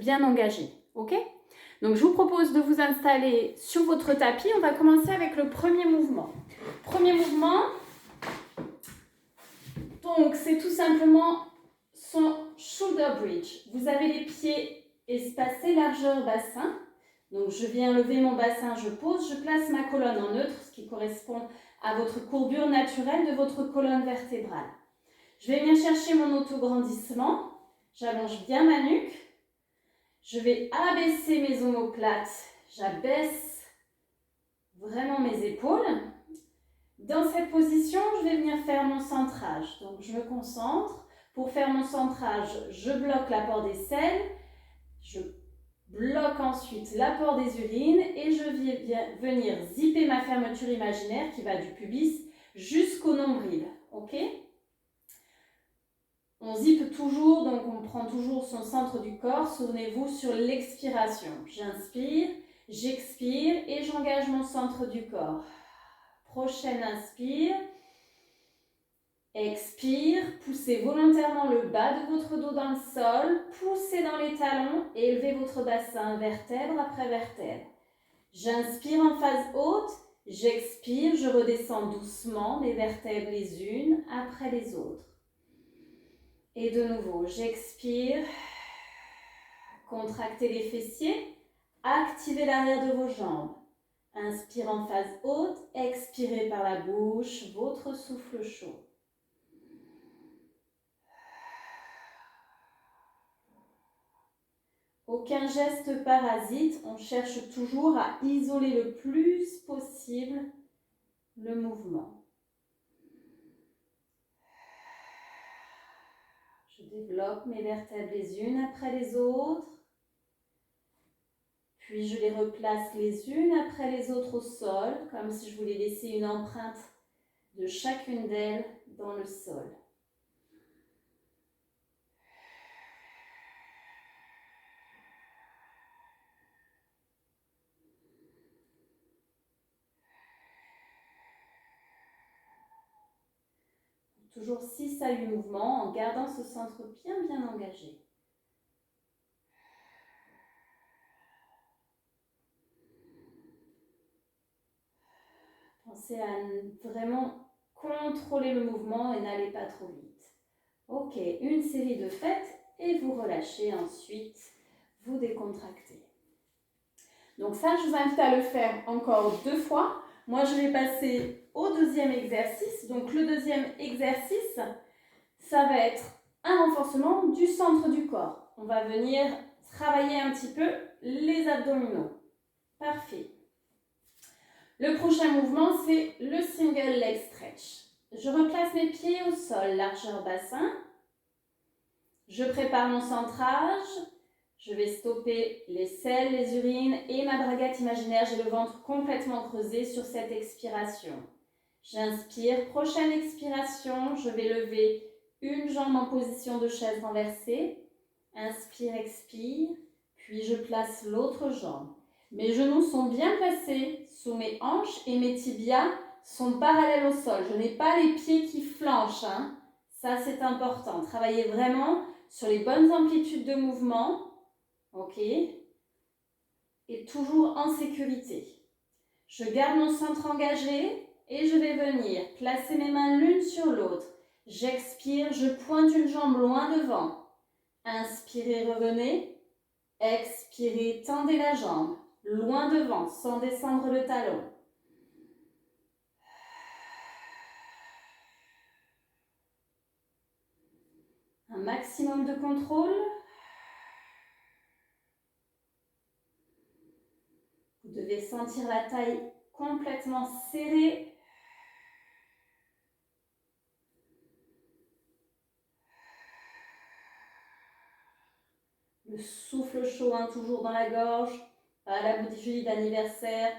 bien engagé. Ok? Donc, je vous propose de vous installer sur votre tapis. On va commencer avec le premier mouvement. Premier mouvement, donc c'est tout simplement son shoulder bridge. Vous avez les pieds espacés, largeur bassin. Donc, je viens lever mon bassin, je pose, je place ma colonne en neutre, ce qui correspond à votre courbure naturelle de votre colonne vertébrale. Je vais venir chercher mon autograndissement. J'allonge bien ma nuque. Je vais abaisser mes omoplates. J'abaisse vraiment mes épaules. Dans cette position, je vais venir faire mon centrage. Donc, je me concentre. Pour faire mon centrage, je bloque l'apport des selles. Je bloque ensuite l'apport des urines et je vais venir zipper ma fermeture imaginaire qui va du pubis jusqu'au nombril. Ok? On zippe toujours, donc on prend toujours son centre du corps. Souvenez-vous sur l'expiration. J'inspire, j'expire et j'engage mon centre du corps. Prochaine inspire. Expire, poussez volontairement le bas de votre dos dans le sol, poussez dans les talons et élevez votre bassin vertèbre après vertèbre. J'inspire en phase haute, j'expire, je redescends doucement les vertèbres les unes après les autres. Et de nouveau, j'expire, contractez les fessiers, activez l'arrière de vos jambes. Inspire en phase haute, expirez par la bouche, votre souffle chaud. Aucun geste parasite, on cherche toujours à isoler le plus possible le mouvement. Je développe mes vertèbres les unes après les autres, puis je les replace les unes après les autres au sol, comme si je voulais laisser une empreinte de chacune d'elles dans le sol. Toujours 6 à 8 mouvements en gardant ce centre bien engagé. Pensez à vraiment contrôler le mouvement et n'allez pas trop vite. Ok, une série de faites et vous relâchez ensuite, vous décontractez. Donc ça, je vous invite à le faire encore 2 fois. Moi, je vais passer au deuxième exercice. Donc le deuxième exercice, ça va être un renforcement du centre du corps. On va venir travailler un petit peu les abdominaux. Parfait. Le prochain mouvement, c'est le single leg stretch. Je replace mes pieds au sol, largeur bassin. Je prépare mon centrage. Je vais stopper les selles, les urines et ma braguette imaginaire. J'ai le ventre complètement creusé sur cette expiration. J'inspire. Prochaine expiration, je vais lever une jambe en position de chaise renversée. Inspire, expire. Puis je place l'autre jambe. Mes genoux sont bien placés sous mes hanches et mes tibias sont parallèles au sol. Je n'ai pas les pieds qui flanchent. Ça, c'est important. Travaillez vraiment sur les bonnes amplitudes de mouvement. Ok, et toujours en sécurité. Je garde mon centre engagé et je vais venir placer mes mains l'une sur l'autre. J'expire, je pointe une jambe loin devant. Inspirez, revenez. Expirez, tendez la jambe loin devant sans descendre le talon. Un maximum de contrôle. Vous devez sentir la taille complètement serrée. Le souffle chaud, toujours dans la gorge, à la bougie d'anniversaire.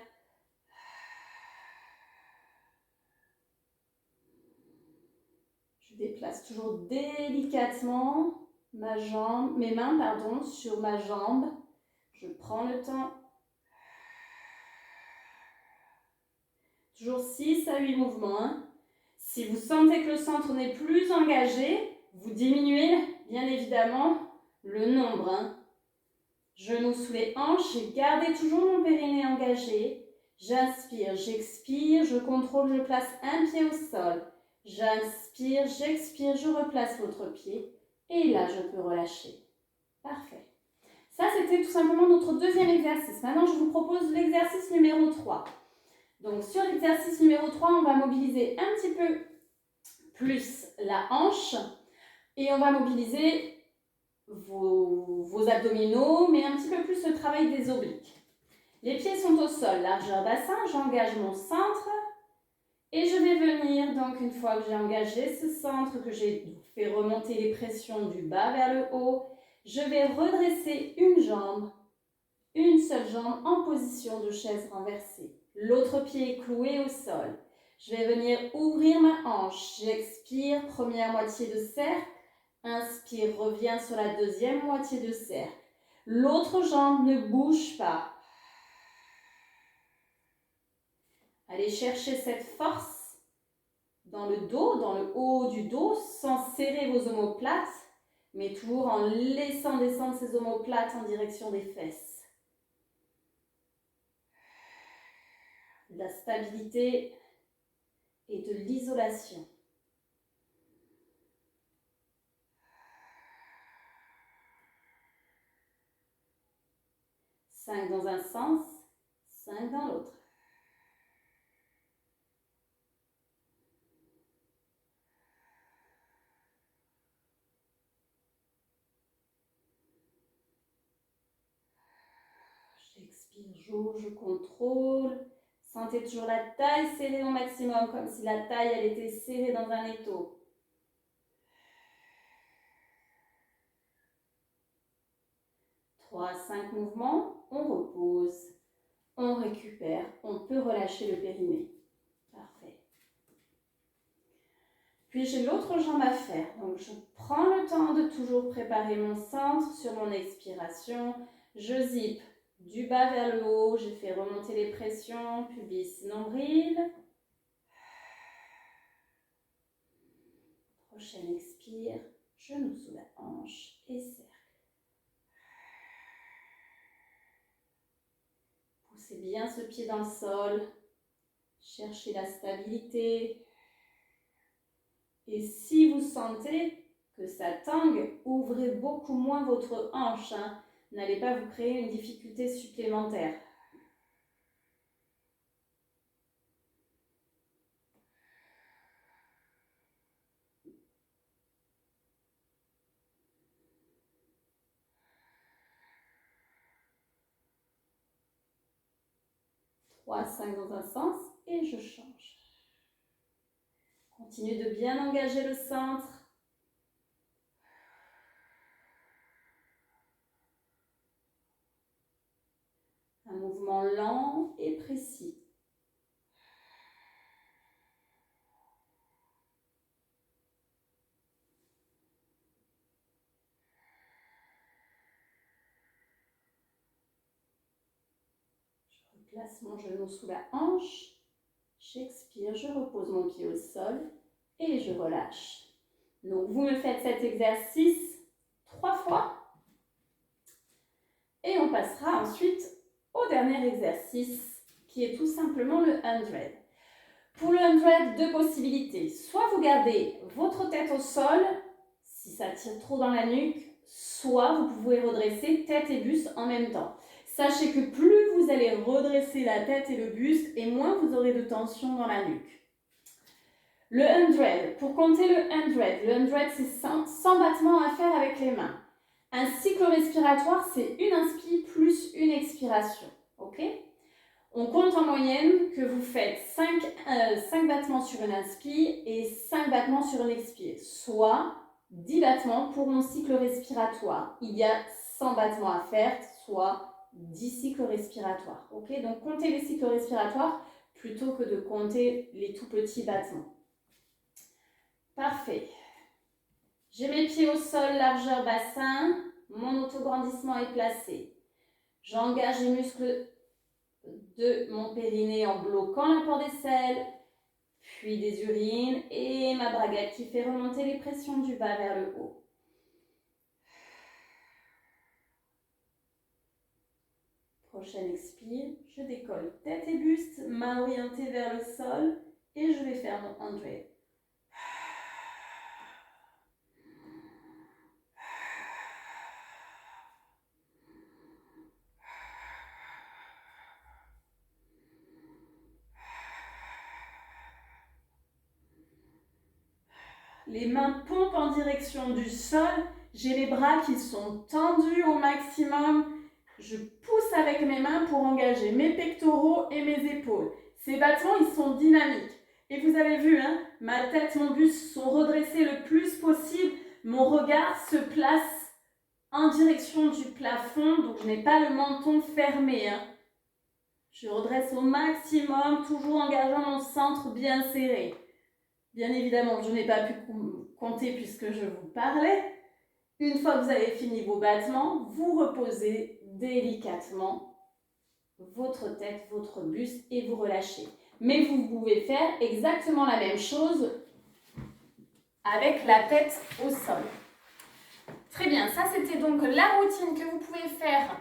Je déplace toujours délicatement mes mains sur ma jambe. Je prends le temps. Toujours 6 à 8 mouvements. Si vous sentez que le centre n'est plus engagé, vous diminuez bien évidemment le nombre. Genoux sous les hanches, gardez toujours mon périnée engagé. J'inspire, j'expire, je contrôle, je place un pied au sol. J'inspire, j'expire, je replace l'autre pied. Et là, je peux relâcher. Parfait. Ça, c'était tout simplement notre deuxième exercice. Maintenant, je vous propose l'exercice numéro 3. Donc, sur l'exercice numéro 3, on va mobiliser un petit peu plus la hanche et on va mobiliser vos abdominaux, mais un petit peu plus le travail des obliques. Les pieds sont au sol, largeur bassin, j'engage mon centre et je vais venir, donc une fois que j'ai engagé ce centre, que j'ai fait remonter les pressions du bas vers le haut, je vais redresser une seule jambe en position de chaise renversée. L'autre pied est cloué au sol. Je vais venir ouvrir ma hanche. J'expire, première moitié de cercle. Inspire, reviens sur la deuxième moitié de cercle. L'autre jambe ne bouge pas. Allez chercher cette force dans le dos, dans le haut du dos, sans serrer vos omoplates, mais toujours en laissant descendre ces omoplates en direction des fesses. De la stabilité et de l'isolation. 5 dans un sens, 5 dans l'autre. J'expire, je contrôle. Sentez toujours la taille serrée au maximum, comme si la taille elle était serrée dans un étau. 3 à 5 mouvements, on repose, on récupère, on peut relâcher le périnée. Parfait. Puis j'ai l'autre jambe à faire. Donc je prends le temps de toujours préparer mon centre sur mon expiration. Je zippe du bas vers le haut, j'ai fait remonter les pressions, pubis, nombril. Prochaine expire, genou sous la hanche et cercle. Poussez bien ce pied dans le sol, cherchez la stabilité. Et si vous sentez que ça tangue, ouvrez beaucoup moins votre hanche. N'allez pas vous créer une difficulté supplémentaire. Trois, 5 dans un sens et je change. Continuez de bien engager le centre. Un mouvement lent et précis. Je replace mon genou sous la hanche. J'expire, je repose mon pied au sol et je relâche. Donc vous me faites cet exercice 3 fois. Et on passera ensuite au dernier exercice qui est tout simplement le 100. Pour le 100, deux possibilités. Soit vous gardez votre tête au sol, si ça tire trop dans la nuque, soit vous pouvez redresser tête et buste en même temps. Sachez que plus vous allez redresser la tête et le buste, et moins vous aurez de tension dans la nuque. Le 100, pour compter le 100 c'est 100 battements à faire avec les mains. Un cycle respiratoire, c'est une inspire plus une expiration. Ok ? On compte en moyenne que vous faites 5 battements sur une inspire et 5 battements sur une expire, soit 10 battements pour mon cycle respiratoire. Il y a 100 battements à faire, soit 10 cycles respiratoires. Okay, donc comptez les cycles respiratoires plutôt que de compter les tout petits battements. Parfait. J'ai mes pieds au sol, largeur bassin, mon autograndissement est placé. J'engage les muscles de mon périnée en bloquant l'apport des selles, puis des urines et ma braguette qui fait remonter les pressions du bas vers le haut. Prochaine expire, je décolle tête et buste, main orientée vers le sol et je vais faire mon 100. Les mains pompent en direction du sol. J'ai les bras qui sont tendus au maximum. Je pousse avec mes mains pour engager mes pectoraux et mes épaules. Ces battements, ils sont dynamiques. Et vous avez vu, hein, ma tête, mon buste sont redressés le plus possible. Mon regard se place en direction du plafond, donc je n'ai pas le menton fermé. Hein. Je redresse au maximum, toujours engageant mon centre bien serré. Bien évidemment, je n'ai pas pu compter puisque je vous parlais. Une fois que vous avez fini vos battements, vous reposez délicatement votre tête, votre buste et vous relâchez. Mais vous pouvez faire exactement la même chose avec la tête au sol. Très bien, ça c'était donc la routine que vous pouvez faire,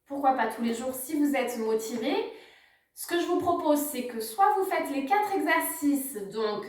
pourquoi pas tous les jours si vous êtes motivé. Ce que je vous propose, c'est que soit vous faites les 4 exercices, donc